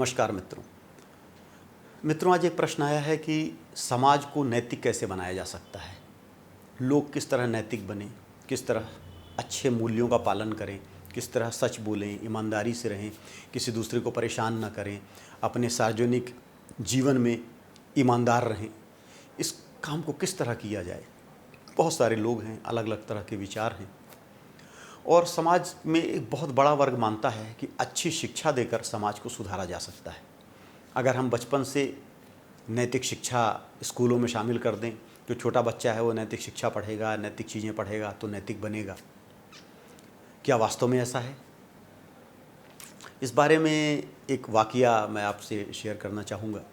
नमस्कार मित्रों, आज एक प्रश्न आया है कि समाज को नैतिक कैसे बनाया जा सकता है। लोग किस तरह नैतिक बने, किस तरह अच्छे मूल्यों का पालन करें, किस तरह सच बोलें, ईमानदारी से रहें, किसी दूसरे को परेशान ना करें, अपने सार्वजनिक जीवन में ईमानदार रहें। इस काम को किस तरह किया जाए। बहुत सारे लोग हैं, अलग अलग तरह के विचार हैं और समाज में एक बहुत बड़ा वर्ग मानता है कि अच्छी शिक्षा देकर समाज को सुधारा जा सकता है। अगर हम बचपन से नैतिक शिक्षा स्कूलों में शामिल कर दें, जो छोटा बच्चा है वो नैतिक शिक्षा पढ़ेगा, नैतिक चीज़ें पढ़ेगा तो नैतिक बनेगा। क्या वास्तव में ऐसा है? इस बारे में एक वाक़या मैं आपसे शेयर करना चाहूँगा।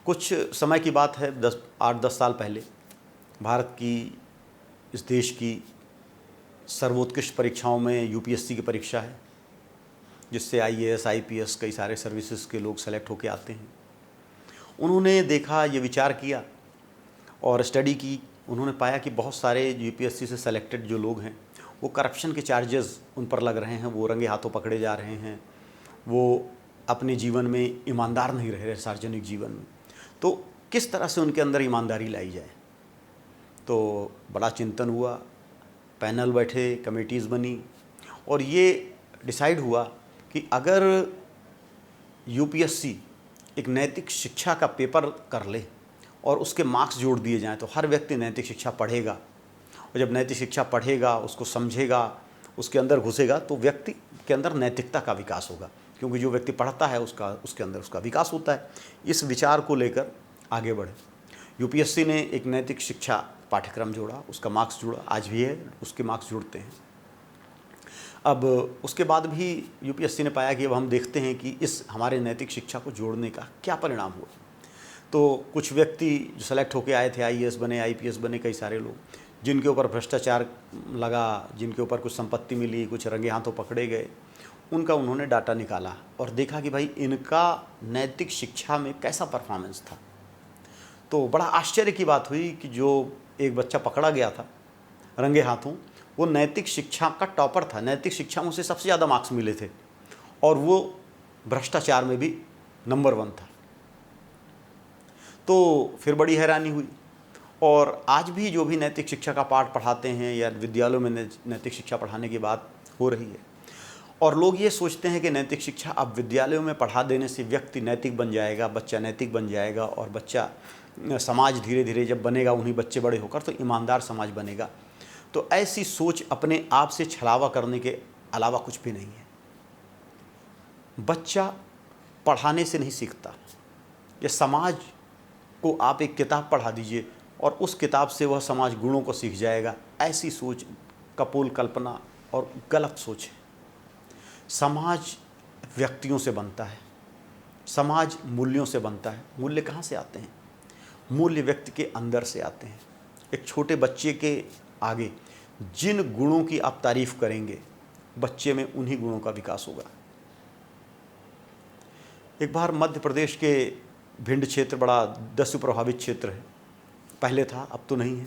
कुछ समय की बात है, 8-10 साल पहले भारत की, इस देश की सर्वोत्कृष्ट परीक्षाओं में यूपीएससी की परीक्षा है, जिससे आईएएस, आईपीएस कई सारे सर्विसेज के लोग सेलेक्ट होकर आते हैं। उन्होंने देखा, ये विचार किया और स्टडी की। उन्होंने पाया कि बहुत सारे यूपीएससी से सेलेक्टेड जो लोग हैं वो करप्शन के चार्जेस उन पर लग रहे हैं, वो रंगे हाथों पकड़े जा रहे हैं, वो अपने जीवन में ईमानदार नहीं रह रहे सार्वजनिक जीवन में। तो किस तरह से उनके अंदर ईमानदारी लाई जाए। तो बड़ा चिंतन हुआ, पैनल बैठे, कमेटीज़ बनी और ये डिसाइड हुआ कि अगर यूपीएससी एक नैतिक शिक्षा का पेपर कर ले और उसके मार्क्स जोड़ दिए जाएं तो हर व्यक्ति नैतिक शिक्षा पढ़ेगा और जब नैतिक शिक्षा पढ़ेगा, उसको समझेगा, उसके अंदर घुसेगा तो व्यक्ति के अंदर नैतिकता का विकास होगा, क्योंकि जो व्यक्ति पढ़ता है उसके अंदर उसका विकास होता है। इस विचार को लेकर आगे बढ़े। यूपीएससी ने एक नैतिक शिक्षा पाठ्यक्रम जोड़ा, उसका मार्क्स जुड़ा, आज भी है, उसके मार्क्स जुड़ते हैं। अब उसके बाद भी यूपीएससी ने पाया कि अब हम देखते हैं कि इस हमारे नैतिक शिक्षा को जोड़ने का क्या परिणाम हुआ। तो कुछ व्यक्ति जो सेलेक्ट होकर आए थे, आईएएस बने, आईपीएस बने, कई सारे लोग जिनके ऊपर भ्रष्टाचार लगा, जिनके ऊपर कुछ संपत्ति मिली, कुछ रंगे हाथों पकड़े गए, उनका उन्होंने डाटा निकाला और देखा कि भाई इनका नैतिक शिक्षा में कैसा परफॉर्मेंस था। तो बड़ा आश्चर्य की बात हुई कि जो एक बच्चा पकड़ा गया था रंगे हाथों, वो नैतिक शिक्षा का टॉपर था, नैतिक शिक्षा में उसे सबसे ज़्यादा मार्क्स मिले थे और वो भ्रष्टाचार में भी नंबर 1 था। तो फिर बड़ी हैरानी हुई और आज भी जो भी नैतिक शिक्षा का पाठ पढ़ाते हैं या विद्यालयों में नैतिक शिक्षा पढ़ाने की बात हो रही है और लोग ये सोचते हैं कि नैतिक शिक्षा अब विद्यालयों में पढ़ा देने से व्यक्ति नैतिक बन जाएगा, बच्चा नैतिक बन जाएगा और बच्चा समाज धीरे धीरे जब बनेगा, उन्हीं बच्चे बड़े होकर तो ईमानदार समाज बनेगा। तो ऐसी सोच अपने आप से छलावा करने के अलावा कुछ भी नहीं है। बच्चा पढ़ाने से नहीं सीखता। ये समाज को आप एक किताब पढ़ा दीजिए और उस किताब से वह समाज गुणों को सीख जाएगा। ऐसी सोच कपोल कल्पना और गलत सोच है। समाज व्यक्तियों से बनता है, समाज मूल्यों से बनता है। मूल्य कहाँ से आते हैं? मूल्य व्यक्ति के अंदर से आते हैं। एक छोटे बच्चे के आगे जिन गुणों की आप तारीफ करेंगे, बच्चे में उन्हीं गुणों का विकास होगा। एक बार मध्य प्रदेश के भिंड क्षेत्र बड़ा दस्यु प्रभावित क्षेत्र है, पहले था, अब तो नहीं है।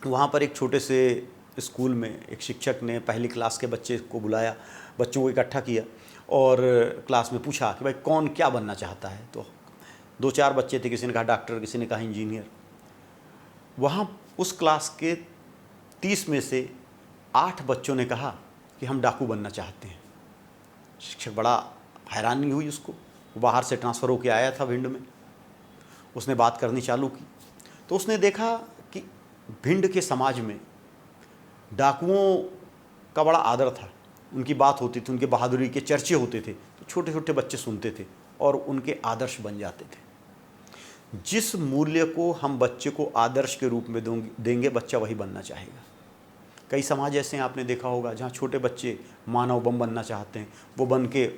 वहाँ पर एक छोटे से स्कूल में एक शिक्षक ने पहली क्लास के बच्चे को बुलाया, बच्चों को इकट्ठा किया और क्लास में पूछा कि भाई कौन क्या बनना चाहता है। तो 2-4 बच्चे थे, किसी ने कहा डॉक्टर, किसी ने कहा इंजीनियर। वहाँ उस क्लास के 30 में से 8 बच्चों ने कहा कि हम डाकू बनना चाहते हैं। शिक्षक बड़ा हैरानी हुई उसको, वो बाहर से ट्रांसफ़र होकर आया था भिंड में। उसने बात करनी चालू की तो उसने देखा कि भिंड के समाज में डाकुओं का बड़ा आदर था, उनकी बात होती थी, उनके बहादुरी के चर्चे होते थे, तो छोटे छोटे बच्चे सुनते थे और उनके आदर्श बन जाते थे। जिस मूल्य को हम बच्चे को आदर्श के रूप में देंगे, बच्चा वही बनना चाहेगा। कई समाज ऐसे हैं, आपने देखा होगा, जहाँ छोटे बच्चे मानव बम बनना चाहते हैं, वो बन के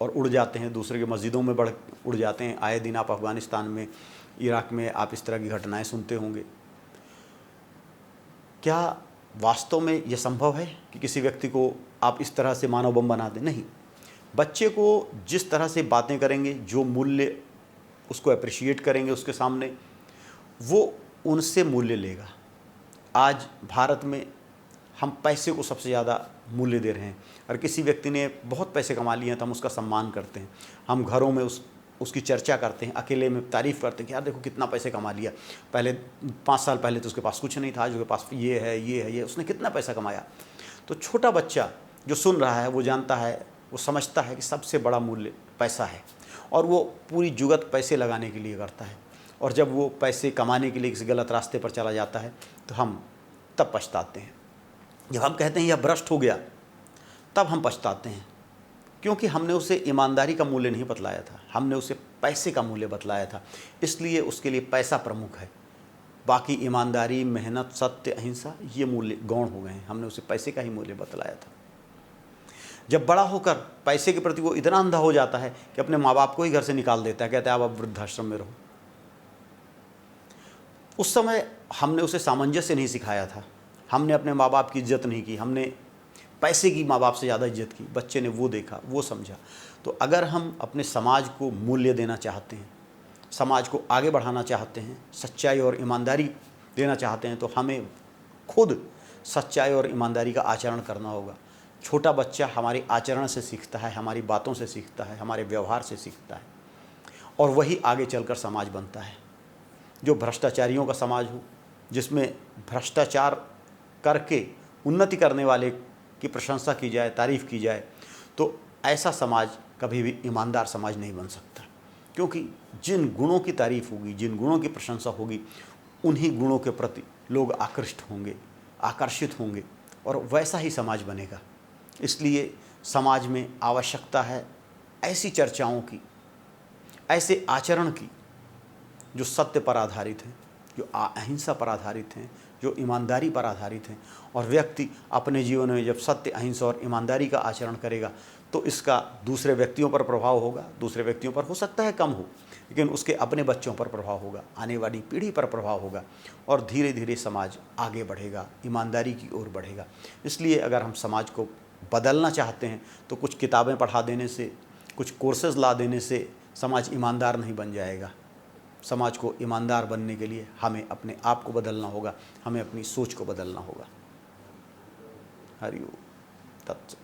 और उड़ जाते हैं, दूसरे के मस्जिदों में उड़ जाते हैं। आए दिन आप अफ़गानिस्तान में, इराक में आप इस तरह की घटनाएं सुनते होंगे। क्या वास्तव में यह संभव है कि किसी व्यक्ति को आप इस तरह से मानव बम बना दें? नहीं। बच्चे को जिस तरह से बातें करेंगे, जो मूल्य उसको अप्रिशिएट करेंगे उसके सामने, वो उनसे मूल्य लेगा। आज भारत में हम पैसे को सबसे ज़्यादा मूल्य दे रहे हैं। और किसी व्यक्ति ने बहुत पैसे कमा लिए हैं तो हम उसका सम्मान करते हैं, हम घरों में उसकी चर्चा करते हैं, अकेले में तारीफ़ करते हैं कि यार देखो कितना पैसे कमा लिया, पहले 5 साल पहले तो उसके पास कुछ नहीं था, आज उसके पास ये है, ये है, ये, उसने कितना पैसा कमाया। तो छोटा बच्चा जो सुन रहा है वो जानता है, वो समझता है कि सबसे बड़ा मूल्य पैसा है, और वो पूरी जुगत पैसे लगाने के लिए करता है। और जब वो पैसे कमाने के लिए किसी गलत रास्ते पर चला जाता है तो हम तब पछताते हैं। जब हम कहते हैं यह भ्रष्ट हो गया, तब हम पछताते हैं, क्योंकि हमने उसे ईमानदारी का मूल्य नहीं बतलाया था, हमने उसे पैसे का मूल्य बतलाया था, इसलिए उसके लिए पैसा प्रमुख है। बाकी ईमानदारी, मेहनत, सत्य, अहिंसा ये मूल्य गौण हो गए हैं, हमने उसे पैसे का ही मूल्य बतलाया था। जब बड़ा होकर पैसे के प्रति वो इतना अंधा हो जाता है कि अपने माँ बाप को ही घर से निकाल देता है, कहता है अब वृद्धाश्रम में रहो। उस समय हमने उसे सामंजस्य नहीं सिखाया था, हमने अपने माँ बाप की इज्जत नहीं की, हमने पैसे की माँ बाप से ज़्यादा इज्जत की। बच्चे ने वो देखा, वो समझा। तो अगर हम अपने समाज को मूल्य देना चाहते हैं, समाज को आगे बढ़ाना चाहते हैं, सच्चाई और ईमानदारी देना चाहते हैं, तो हमें खुद सच्चाई और ईमानदारी का आचरण करना होगा। छोटा बच्चा हमारे आचरण से सीखता है, हमारी बातों से सीखता है, हमारे व्यवहार से सीखता है, और वही आगे चलकर समाज बनता है। जो भ्रष्टाचारियों का समाज हो, जिसमें भ्रष्टाचार करके उन्नति करने वाले की प्रशंसा की जाए, तारीफ़ की जाए, तो ऐसा समाज कभी भी ईमानदार समाज नहीं बन सकता। क्योंकि जिन गुणों की तारीफ़ होगी, जिन गुणों की प्रशंसा होगी, उन्हीं गुणों के प्रति लोग आकृष्ट होंगे, आकर्षित होंगे, और वैसा ही समाज बनेगा। इसलिए समाज में आवश्यकता है ऐसी चर्चाओं की, ऐसे आचरण की जो सत्य पर आधारित हैं, जो अहिंसा पर आधारित हैं, जो ईमानदारी पर आधारित हैं। और व्यक्ति अपने जीवन में जब सत्य, अहिंसा और ईमानदारी का आचरण करेगा तो इसका दूसरे व्यक्तियों पर प्रभाव होगा। दूसरे व्यक्तियों पर हो सकता है कम हो, लेकिन उसके अपने बच्चों पर प्रभाव होगा, आने वाली पीढ़ी पर प्रभाव होगा, और धीरे धीरे समाज आगे बढ़ेगा, ईमानदारी की ओर बढ़ेगा। इसलिए अगर हम समाज को बदलना चाहते हैं तो कुछ किताबें पढ़ा देने से, कुछ कोर्सेज़ ला देने से समाज ईमानदार नहीं बन जाएगा। समाज को ईमानदार बनने के लिए हमें अपने आप को बदलना होगा, हमें अपनी सोच को बदलना होगा। हरि ओम तत्सत।